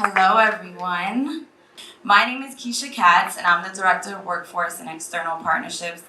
Hello, everyone. My name is Keisha Katz, and I'm the Director of Workforce and External Partnerships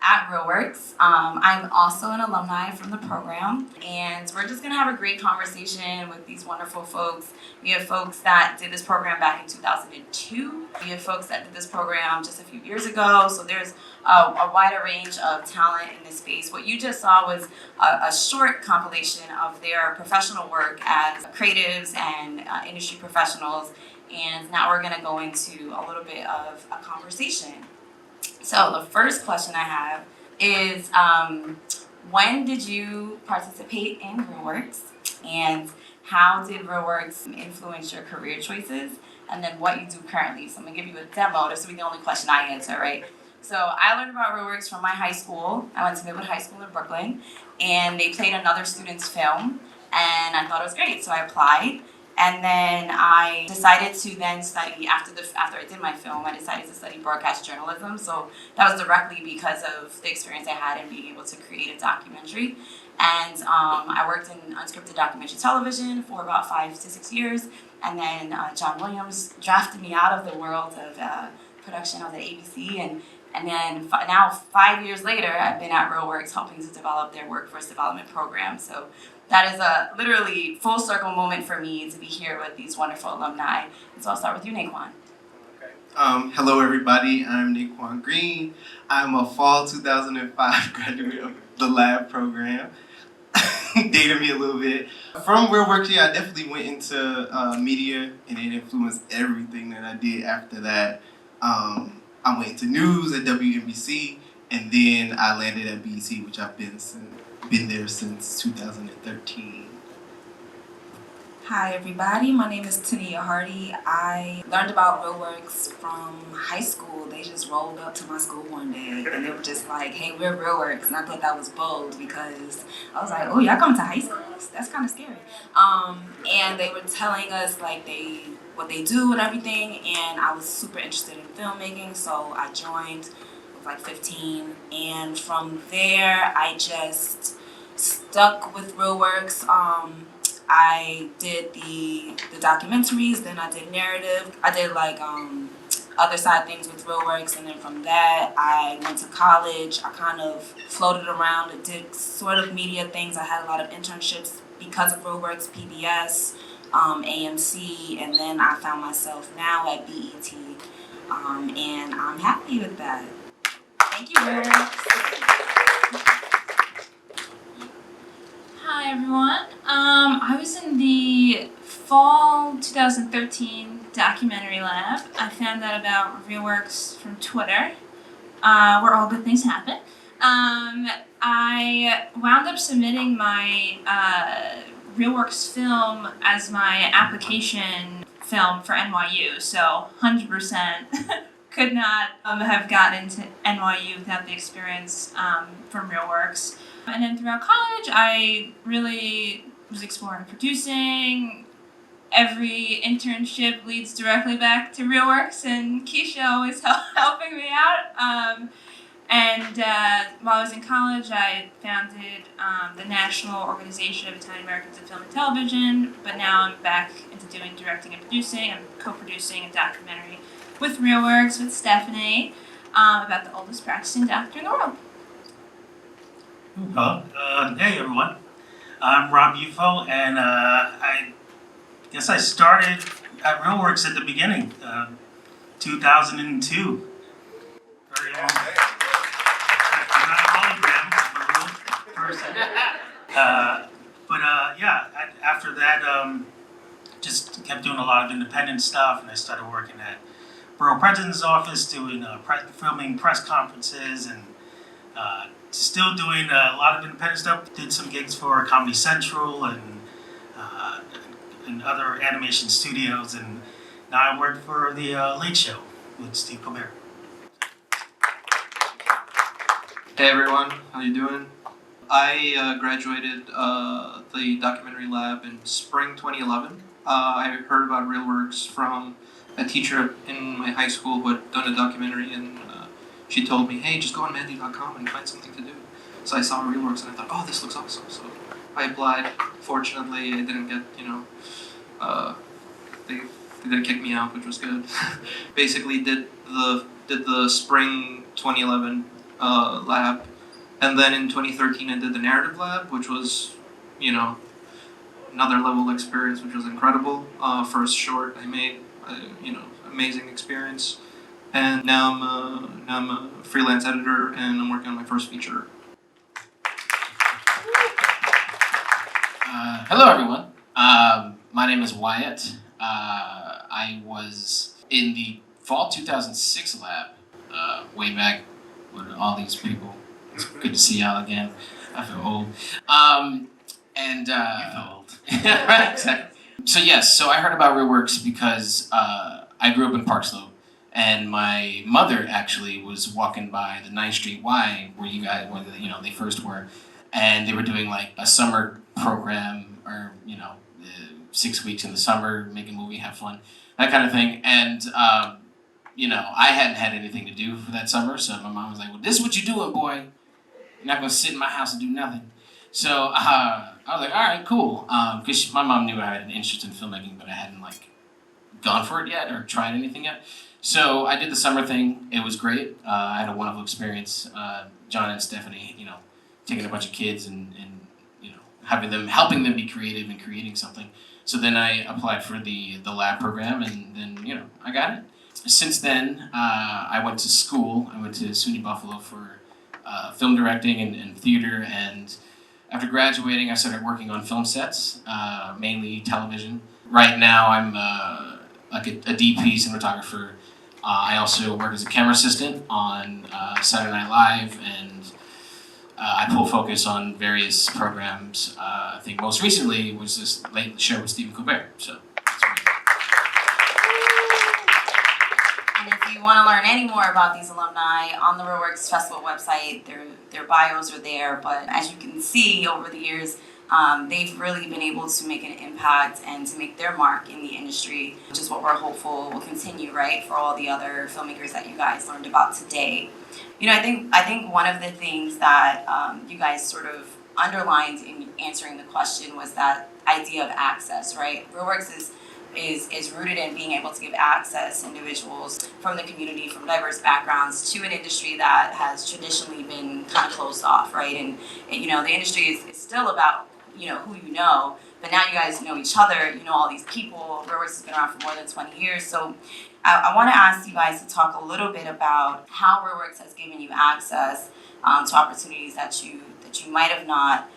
at Reel Works. I'm also an alumni from the program, and we're just going to have a great conversation with these wonderful folks. We have folks that did this program back in 2002. We have folks that did this program just a few years ago, so there's a wider range of talent in this space. What you just saw was a short compilation of their professional work as creatives and industry professionals, and now we're going to go into a little bit of a conversation. So the first question I have is, when did you participate in Reel Works, and how did Reel Works influence your career choices, and then what you do currently? So I'm gonna give you a demo. This will be the only question I answer, right? So I learned about Reel Works from my high school. I went to Midwood High School in Brooklyn, and they played another student's film, and I thought it was great, so I applied. And then I decided to then study, after I did my film, I decided to study broadcast journalism. So that was directly because of the experience I had in being able to create a documentary. And I worked in unscripted documentary television for about 5 to 6 years. And then John Williams drafted me out of the world of production. I was at ABC. And then now 5 years later, I've been at Reel Works helping to develop their workforce development program. So that is a literally full circle moment for me to be here with these wonderful alumni. And so I'll start with you, Naquan. Hello everybody, I'm Naquan Green. I'm a fall 2005 graduate of the lab program. Dated me a little bit. From Reel Works, I definitely went into media, and it influenced everything that I did after that. I went into news at WNBC, and then I landed at BET, which I've been there since 2013. Hi everybody, my name is Tenia. I learned about Reel Works from high school. They just rolled up to my school one day and they were just like, hey, we're Reel Works. And I thought that was bold because I was like, oh, y'all coming to high school? That's kind of scary. And they were telling us like what they do and everything, and I was super interested in filmmaking, so I joined with like 15, and from there I just stuck with Reel Works. I did the documentaries, then I did narrative. I did like other side things with Reel Works, and then from that I went to college. I kind of floated around and did sort of media things. I had a lot of internships because of Reel Works, PBS, AMC, and then I found myself now at BET, and I'm happy with that. Thank you, Reel Works. Hi everyone. I was in the fall 2013 documentary lab. I found out about Reel Works from Twitter, where all good things happen. I wound up submitting my Reel Works film as my application film for NYU, so 100% could not have gotten into NYU without the experience from Reel Works. And then throughout college, I really was exploring producing. Every internship leads directly back to Reel Works, and Keisha always helping me out. While I was in college, I founded the National Organization of Italian Americans in Film and Television, but now I'm back into doing directing and producing. I'm co-producing a documentary with Reel Works with Stephanie about the oldest practicing doctor in the world. Hello. Hey everyone. I'm Rob Yulfo, and I guess I started at Reel Works at the beginning, 2002. Very long. I'm not a hologram, I'm a real person. After that, just kept doing a lot of independent stuff, and I started working at Borough President's Office, doing filming press conferences, and still doing a lot of independent stuff. Did some gigs for Comedy Central and other animation studios, and now I work for the Late Show with Steve Colbert. Hey everyone, how you doing? I graduated the documentary lab in spring 2011. I heard about Reel Works from a teacher in my high school who had done a documentary, and she told me, hey, just go on Mandy.com and find something to do. So I saw Reel Works and I thought, oh, this looks awesome. So I applied. Fortunately, I didn't get, they They didn't kick me out, which was good. Basically, did the spring 2011 lab, and then in 2013 I did the narrative lab, which was, another level experience, which was incredible. First short I made, amazing experience. And now I'm a freelance editor, and I'm working on my first feature. Hello, everyone. My name is Wyatt. I was in the fall 2006 lab, way back with all these people. It's good to see y'all again. I feel old. You feel old. Right, exactly. So I heard about Reel Works because I grew up in Park Slope, and my mother actually was walking by the 9th Street Y where you guys, they first were, and they were doing like a summer program, or 6 weeks in the summer, make a movie, have fun, that kind of thing. And I hadn't had anything to do for that summer, so my mom was like, "Well, this is what you're doing, boy. You're not gonna sit in my house and do nothing." So I was like, "All right, cool," because my mom knew I had an interest in filmmaking, but I hadn't gone for it yet or tried anything yet. So I did the summer thing. It was great. I had a wonderful experience. John and Stephanie, taking a bunch of kids and helping them be creative and creating something. So then I applied for the lab program, and then I got it. Since then, I went to school. I went to SUNY Buffalo for film directing and theater, and after graduating, I started working on film sets, mainly television. Right now, I'm a DP cinematographer. I also work as a camera assistant on Saturday Night Live, and I pull focus on various programs. I think most recently was this late show with Stephen Colbert. So that's great. And if you want to learn any more about these alumni, on the Reel Works Festival website, their bios are there. But as you can see over the years, they've really been able to make an impact and to make their mark in the industry, which is what we're hopeful will continue, right, for all the other filmmakers that you guys learned about today. I think one of the things that you guys sort of underlined in answering the question was that idea of access, right? Reel Works is rooted in being able to give access to individuals from the community, from diverse backgrounds, to an industry that has traditionally been kind of closed off, right? And the industry is still about who you know, but now you guys know each other, you know all these people. Reel Works has been around for more than 20 years, so I want to ask you guys to talk a little bit about how Reel Works has given you access to opportunities that you might have not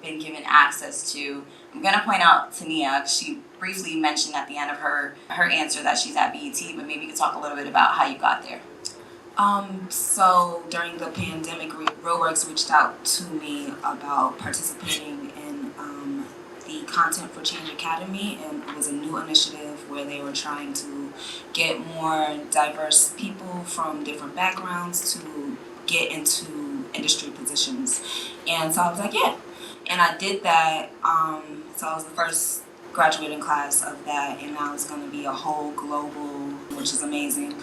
been given access to. I'm going to point out Tenia. She briefly mentioned at the end of her answer that she's at BET, but maybe you could talk a little bit about how you got there. So during the pandemic, Reel Works reached out to me about participating in the Content for Change Academy, and it was a new initiative where they were trying to get more diverse people from different backgrounds to get into industry positions. And so I was like, yeah. And I did that. So I was the first graduating class of that, and now it's going to be a whole global, which is amazing.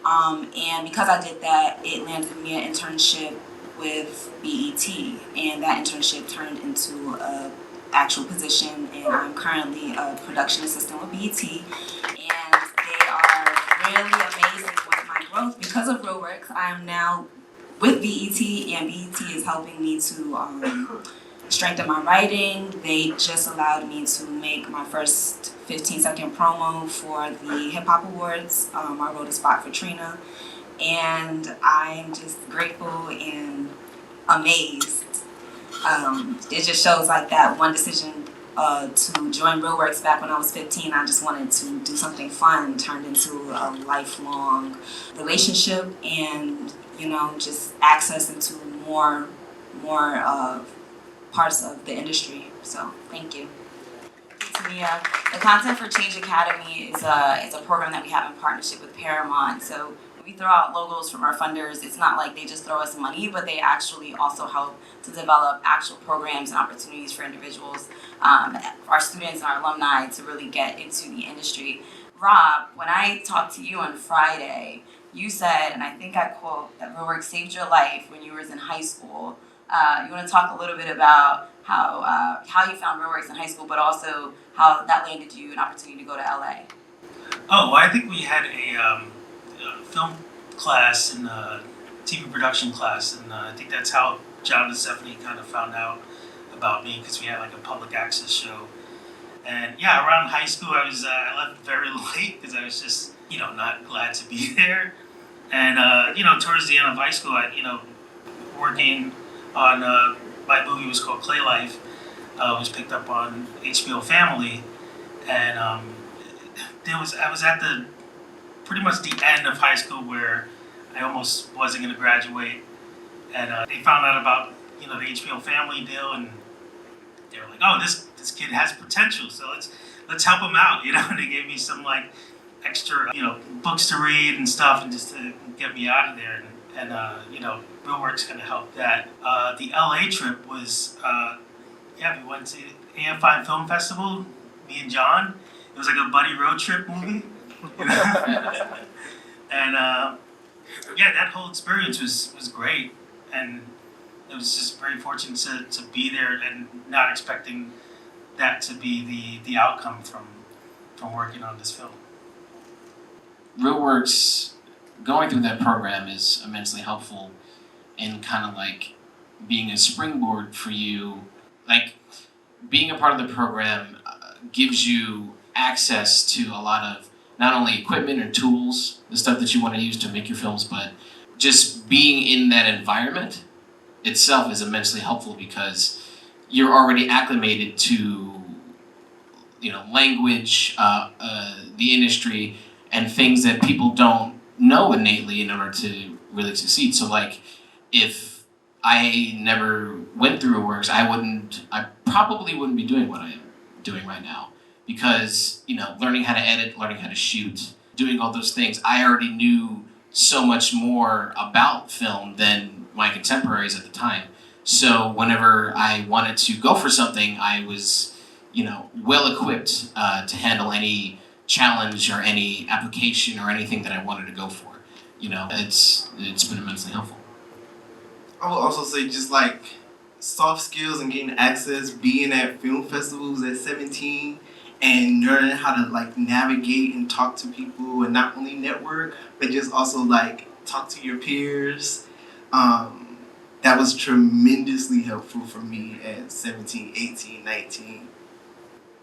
And because I did that, it landed me an internship with BET, and that internship turned into a actual position, and I'm currently a production assistant with BET, and they are really amazing with my growth. Because of Reel Works, I am now with BET, and BET is helping me to strengthen my writing. They just allowed me to make my first 15-second promo for the Hip Hop Awards. I wrote a spot for Trina, and I'm just grateful and amazed. It just shows that one decision to join Reel Works back when I was 15. I just wanted to do something fun, turned into a lifelong relationship, and just access into more parts of the industry. So thank you. Tenia, the Content for Change Academy is a program that we have in partnership with Paramount. So when we throw out logos from our funders, it's not like they just throw us money, but they actually also help to develop actual programs and opportunities for individuals, our students and our alumni, to really get into the industry. Rob, when I talked to you on Friday, you said, and I think I quote, that Reel Works saved your life when you were in high school. You want to talk a little bit about how you found Reel Works in high school, but also how that landed you an opportunity to go to LA? Oh, well, I think we had a film class and a TV production class, and I think that's how John and Stephanie kind of found out about me because we had like a public access show. And yeah, around high school, I left very late because I was just not glad to be there. And towards the end of high school, I working on my movie was called Clay Life. Was picked up on HBO Family, and I was at the pretty much the end of high school where I almost wasn't going to graduate, and they found out about the HBO Family deal, and they were like, "Oh, this kid has potential, so let's help him out," And they gave me some like extra books to read and stuff, and just to get me out of there, and Reel Works kind of helped that. The LA trip was we went to AFI Film Festival, me and John. It was like a buddy road trip movie. And that whole experience was great, and it was just very fortunate to be there and not expecting that to be the outcome from working on this film. Reel Works, going through that program is immensely helpful in kind of like being a springboard for you. Like, being a part of the program gives you access to a lot of not only equipment and tools, the stuff that you want to use to make your films, but just being in that environment itself is immensely helpful because you're already acclimated to language, the industry, and things that people don't know innately in order to really succeed. So like, if I never went through Reel Works, I probably wouldn't be doing what I am doing right now. Because, learning how to edit, learning how to shoot, doing all those things, I already knew so much more about film than my contemporaries at the time. So whenever I wanted to go for something, I was, well equipped to handle any challenge or any application or anything that I wanted to go for. It's been immensely helpful. I would also say just like soft skills and getting access, being at film festivals at 17 and learning how to like navigate and talk to people and not only network, but just also like talk to your peers. That was tremendously helpful for me at 17, 18, 19.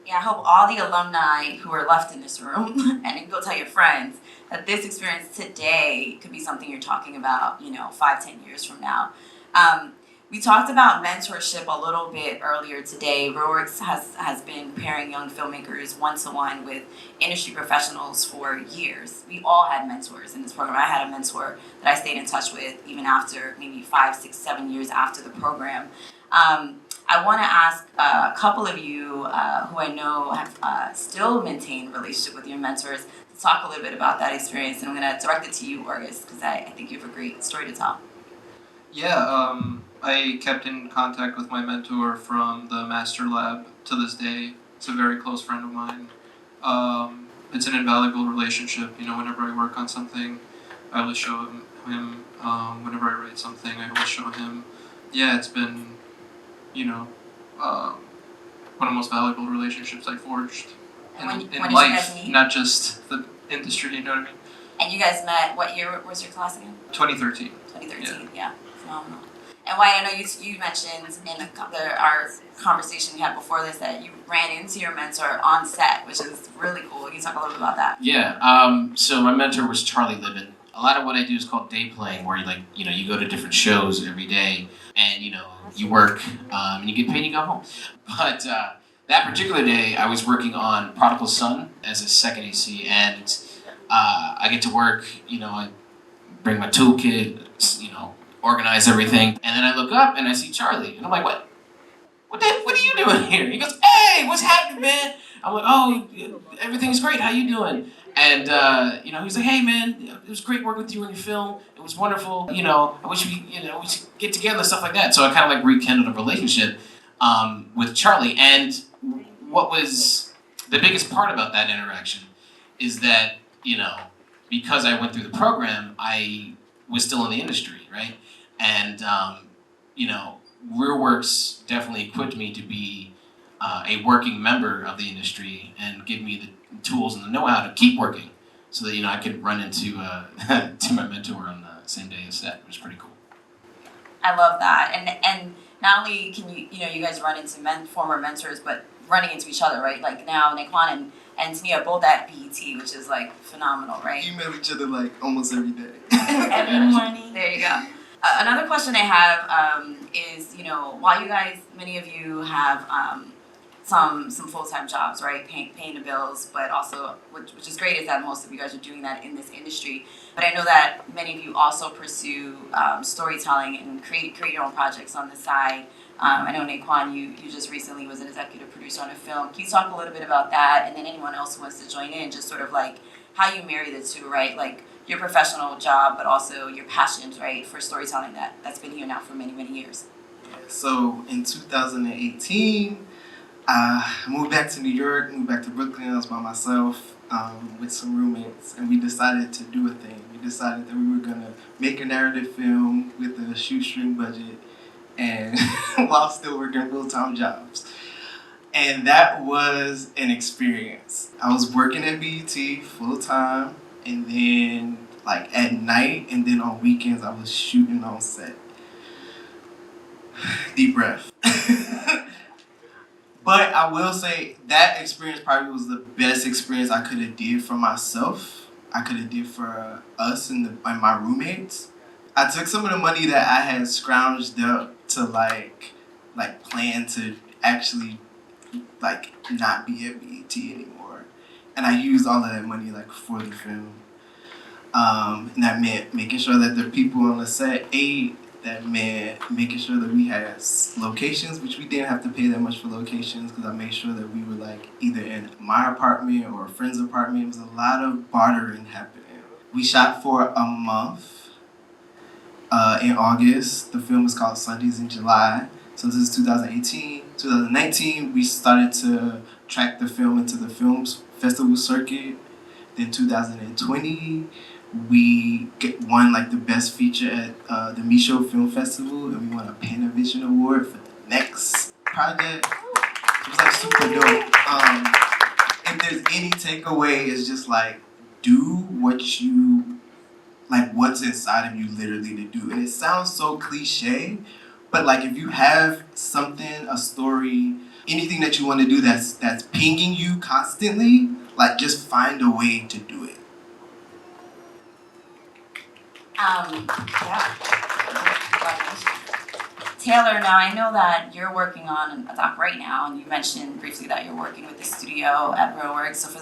Yeah, I hope all the alumni who are left in this room, and you can go tell your friends, that this experience today could be something you're talking about, 5-10 years from now. We talked about mentorship a little bit earlier today. Reel Works has been pairing young filmmakers one-to-one with industry professionals for years. We all had mentors in this program. I had a mentor that I stayed in touch with even after maybe 5, 6, 7 years after the program. I want to ask a couple of you who I know have still maintained a relationship with your mentors to talk a little bit about that experience. And I'm going to direct it to you, August, because I think you have a great story to tell. Yeah, I kept in contact with my mentor from the master lab to this day. It's a very close friend of mine. It's an invaluable relationship. Whenever I work on something, I always show him. Whenever I write something, I always show him. Yeah, it's been, one of the most valuable relationships I forged in When did you life, guys meet? not just the industry. You know what I mean? And you guys met, what year was your class again? 2013. 2013, yeah. Phenomenal. And Wyatt, I know you mentioned in our conversation we had before this that you ran into your mentor on set, which is really cool. Can you talk a little bit about that? Yeah, so my mentor was Charlie Libin. A lot of what I do is called day playing, where you go to different shows every day, and you work, and you get paid and you go home. But that particular day, I was working on Prodigal Son as a second AC, and I get to work. I bring my toolkit, organize everything, and then I look up and I see Charlie, and I'm like, what are you doing here? He goes, hey, what's happening, man? I'm like, oh, everything's great. How you doing? And he's like, hey, man, it was great working with you on your film. It was wonderful. I wish we should get together and stuff like that. So I kind of like rekindled a relationship with Charlie. And what was the biggest part about that interaction is that because I went through the program, I was still in the industry, right? And Reel Works definitely equipped me to be a working member of the industry and give me the tools and the know-how to keep working, so that I could run into to my mentor on the same day as set. It was pretty cool. I love that, and not only can you guys run into former mentors, but running into each other, right? Like now, Naquan and Tenia both at BET, which is like phenomenal, right? Email each other like almost every day. Every morning. There you go. Another question I have is, while you guys, many of you have some full-time jobs, right, paying the bills, but also, which is great, is that most of you guys are doing that in this industry. But I know that many of you also pursue storytelling and create your own projects on the side. I know, Naquan, you just recently was an executive producer on a film. Can you talk a little bit about that? And then anyone else who wants to join in, just sort of like how you marry the two, right? Like your professional job, but also your passions, right, for storytelling that's been here now for many, many years. So in 2018, I moved back to New York, moved back to Brooklyn. I was by myself with some roommates, and we decided to do a thing. We decided that we were going to make a narrative film with a shoestring budget, and while still working full-time jobs. And that was an experience. I was working at BET full-time, and then like at night, and then on weekends I was shooting on set. Deep breath. But I will say that experience probably was the best experience I could have did for myself. I could have did for us and my roommates. I took some of the money that I had scrounged up to like plan to actually like not be at BET anymore, and I used all of that money like for the film. And that meant making sure that the people on the set ate. That meant making sure that we had locations, which we didn't have to pay that much for locations, because I made sure that we were like either in my apartment or a friend's apartment. It was a lot of bartering happening. We shot for a month in August. The film is called Sundays in July. So this is 2018. 2019, we started to track the film into the film festival circuit. Then 2020, we won like the best feature at the Micho Film Festival, and we won a Panavision Award for the next project. It was like super dope. If there's any takeaway, it's just like do what you like, what's inside of you literally to do. And it sounds so cliche, but like if you have something, a story, anything that you want to do that's pinging you constantly, like just find a way to do it. Yeah. Taylor, now I know that you're working on a doc right now, and you mentioned briefly that you're working with the studio at Reel Works. So for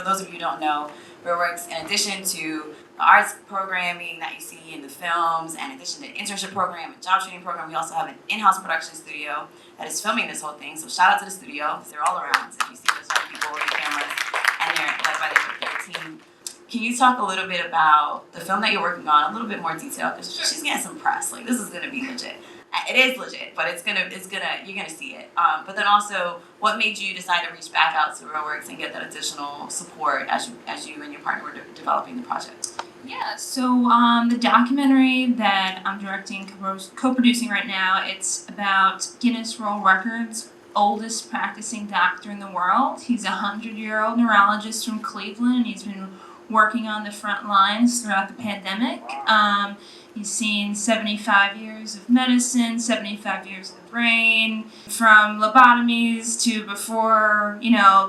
those of you who don't know, Reel Works, in addition to the arts programming that you see in the films, and in addition to the internship program and job training program, we also have an in-house production studio that is filming this whole thing. So shout out to the studio, because they're all around. So if you see those young people with the cameras, and they're led by their team. Can you talk a little bit about the film that you're working on, a little bit more detail, because she's getting some press. Like, this is gonna be legit. It is legit, but you're gonna see it. But then also, what made you decide to reach back out to Reel Works and get that additional support as you and your partner were developing the project? Yeah, so the documentary that I'm directing, co-producing right now, it's about Guinness World Records' oldest practicing doctor in the world. He's a 100-year-old neurologist from Cleveland, and he's been working on the front lines throughout the pandemic. He's seen 75 years of medicine, 75 years of the brain, from lobotomies to before,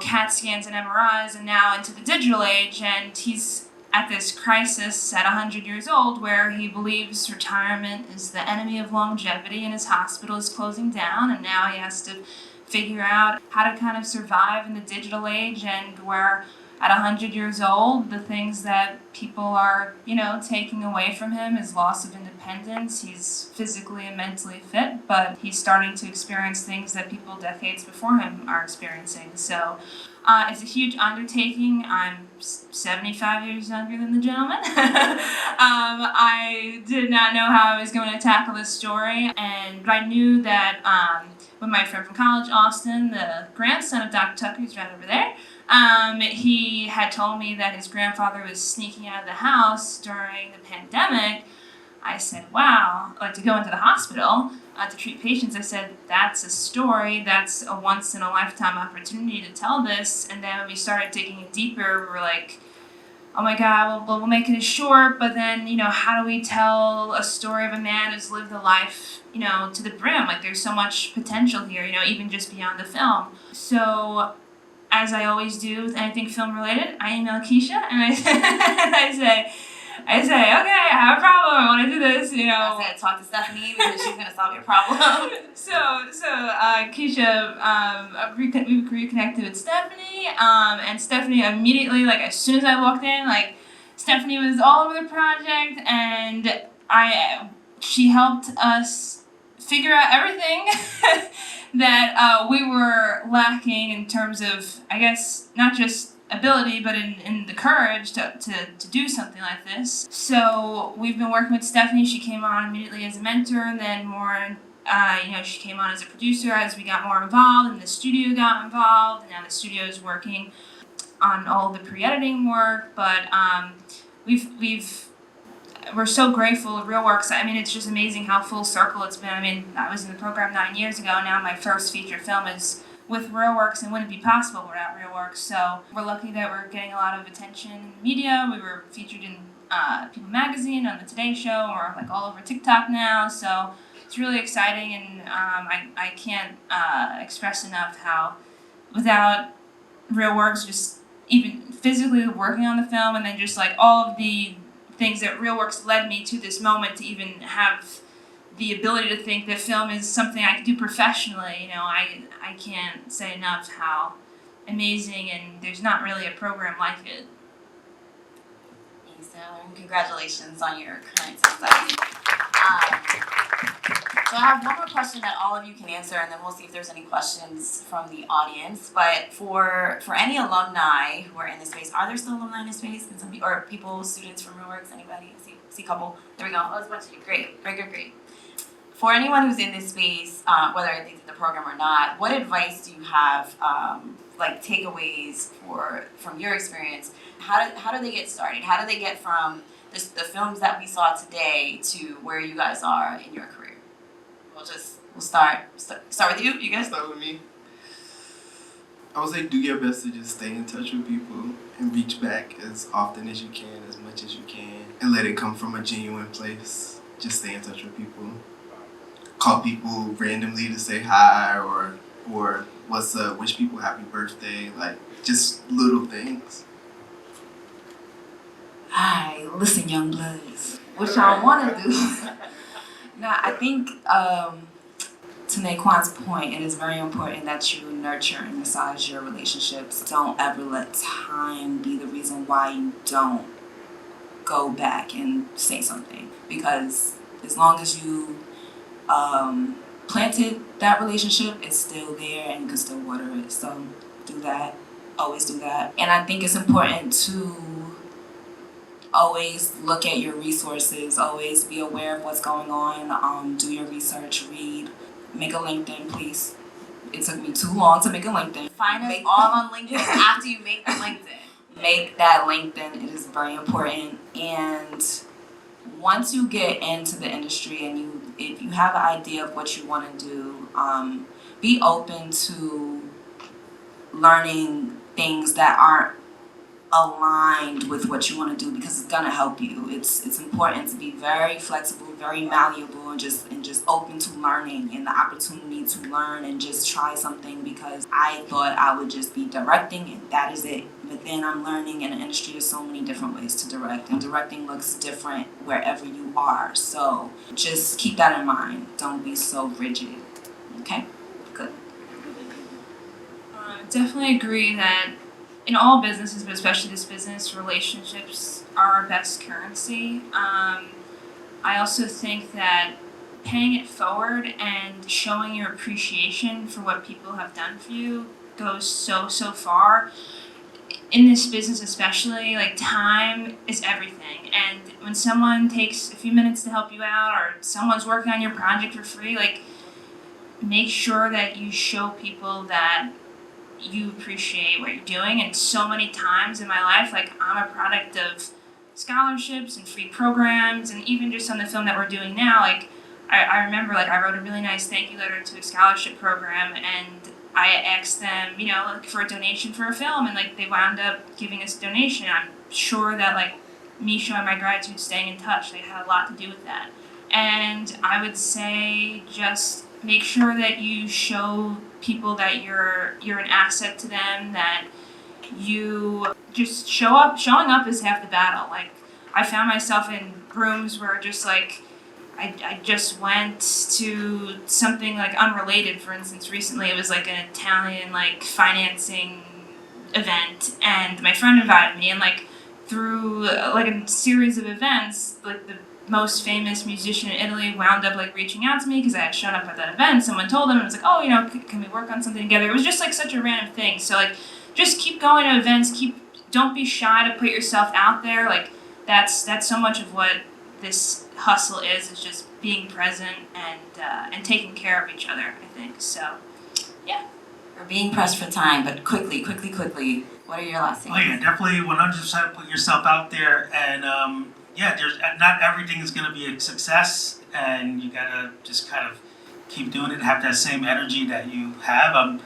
CAT scans and MRIs, and now into the digital age. And he's at this crisis at 100 years old where he believes retirement is the enemy of longevity, and his hospital is closing down, and now he has to figure out how to kind of survive in the digital age, and where at 100 years old, the things that people are, taking away from him is loss of independence. He's physically and mentally fit, but he's starting to experience things that people decades before him are experiencing. So it's a huge undertaking. I'm 75 years younger than the gentleman. I did not know how I was going to tackle this story, but I knew that with my friend from college, Austin, the grandson of Dr. Tucker, who's right over there, he had told me that his grandfather was sneaking out of the house during the pandemic. I said, wow, to go into the hospital. to treat patients, I said, that's a story, that's a once in a lifetime opportunity to tell this. And then when we started digging in deeper, we were like, oh my God, we'll make it short, but then, how do we tell a story of a man who's lived a life, to the brim? Like, there's so much potential here, even just beyond the film. So, as I always do with anything film related, I email Keisha and I say, okay, I have a problem, I want to do this, I said, talk to Stephanie because she's gonna solve your problem. So Keisha, we reconnected with Stephanie, and Stephanie immediately, like as soon as I walked in, like Stephanie was all over the project, and she helped us figure out everything that we were lacking in terms of, I guess, not just ability, but in the courage to do something like this. So we've been working with Stephanie. She came on immediately as a mentor, and then more, she came on as a producer as we got more involved, and the studio got involved, and now the studio is working on all the pre-editing work. But we're so grateful. Reel Works, it's just amazing how full circle it's been. I was in the program 9 years ago. Now my first feature film is with Reel Works, and wouldn't be possible without Reel Works. So we're lucky that we're getting a lot of attention in the media. We were featured in People Magazine, on the Today Show, and we're like all over TikTok now. So it's really exciting, and I can't express enough how without Reel Works, just even physically working on the film, and then just like all of the things that Reel Works led me to this moment to even have the ability to think that film is something I could do professionally. I can't say enough how amazing, and there's not really a program like it. So, congratulations on your current success. So I have one more question that all of you can answer, and then we'll see if there's any questions from the audience. But for any alumni who are in this space, are there still alumni in this space? Can some or people, students from Reel Works, anybody? See a couple. There we go. Oh, it's a bunch of you. Great. Great. For anyone who's in this space, whether they did the program or not, what advice do you have, like takeaways from your experience? How do they get started? How do they get from the films that we saw today to where you guys are in your career? We'll start with you. You guys Start with me. I would say do your best to just stay in touch with people and reach back as often as you can, as much as you can, and let it come from a genuine place. Just stay in touch with people. Call people randomly to say hi or what's up, wish people happy birthday, like just little things. Hi, listen, young bloods. What y'all want to do? Now, I think to Naquan's point, it is very important that you nurture and massage your relationships. Don't ever let time be the reason why you don't go back and say something, because as long as you planted that relationship, it's still there and you can still water it. So do that. Always do that. And I think it's important to always look at your resources, always be aware of what's going on, do your research, read, make a LinkedIn, please. It took me too long to make a LinkedIn. Find us all on LinkedIn after you make the LinkedIn. Make that LinkedIn, it is very important. And once you get into the industry and if you have an idea of what you want to do, be open to learning things that aren't aligned with what you want to do, because it's gonna help you. It's important to be very flexible, very malleable, and just open to learning and the opportunity to learn and just try something, because I thought I would just be directing and that is it. But then I'm learning in the industry there's so many different ways to direct, and directing looks different wherever you are. So just keep that in mind. Don't be so rigid. Okay? Good. Definitely agree that in all businesses, but especially this business, relationships are our best currency. I also think that paying it forward and showing your appreciation for what people have done for you goes so far. In this business especially, like, time is everything. And when someone takes a few minutes to help you out, or someone's working on your project for free, like, make sure that you show people that you appreciate what you're doing. And so many times in my life, like, I'm a product of scholarships and free programs, and even just on the film that we're doing now, like, I remember like I wrote a really nice thank you letter to a scholarship program, and I asked them, you know, like for a donation for a film, and like they wound up giving us a donation. I'm sure that like me showing my gratitude, staying in touch, they had a lot to do with that. And I would say just make sure that you show people that you're an asset to them, that you just show up. Showing up is half the battle. Like I found myself in rooms where just like I just went to something like unrelated. For instance, recently it was like an Italian like financing event, and my friend invited me, and like through like a series of events, like the most famous musician in Italy wound up like reaching out to me because I had shown up at that event. Someone told him, and it was like, oh, you know, can we work on something together? It was just like such a random thing. So like, just keep going to events. Don't be shy to put yourself out there. Like that's so much of what this hustle is just being present and taking care of each other, I think. So, yeah. We're being pressed for time, but quickly. What are your last things? Oh yeah, definitely 100% put yourself out there, and yeah, there's not everything is gonna be a success, and you gotta just kind of keep doing it. Have that same energy that you have. I'm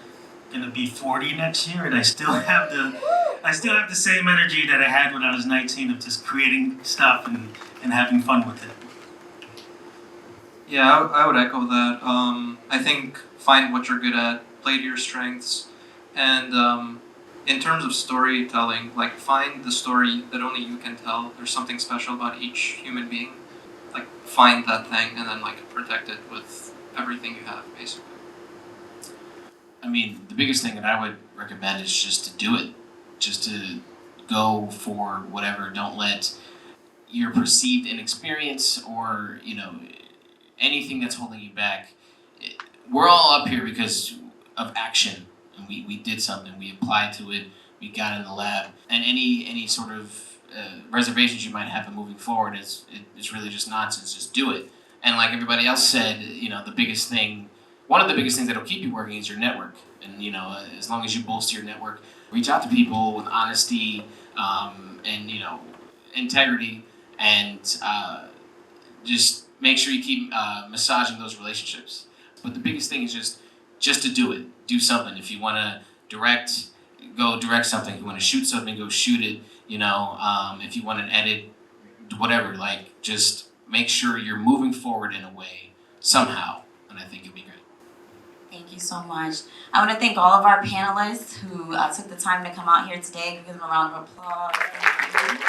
gonna be 40 next year, and I still have the same energy that I had when I was 19 of just creating stuff and having fun with it. Yeah, I would echo that. I think find what you're good at, play to your strengths, and in terms of storytelling, like find the story that only you can tell. There's something special about each human being. Like find that thing and then like protect it with everything you have, basically. I mean, the biggest thing that I would recommend is just to do it. Just to go for whatever. Don't let your perceived inexperience or, you know, anything that's holding you back. We're all up here because of action. And we did something. We applied to it. We got in the lab. And any sort of reservations you might have in moving forward is really just nonsense. Just do it. And like everybody else said, you know, one of the biggest things that'll keep you working is your network. And, you know, as long as you bolster your network, reach out to people with honesty and, you know, integrity, and just make sure you keep massaging those relationships. But the biggest thing is just to do it. Do something. If you want to direct, go direct something. If you want to shoot something, go shoot it. You know, if you want to edit, whatever. Like, just make sure you're moving forward in a way somehow, and I think it'll be great. Thank you so much. I want to thank all of our panelists who took the time to come out here today. Give them a round of applause. Thank you.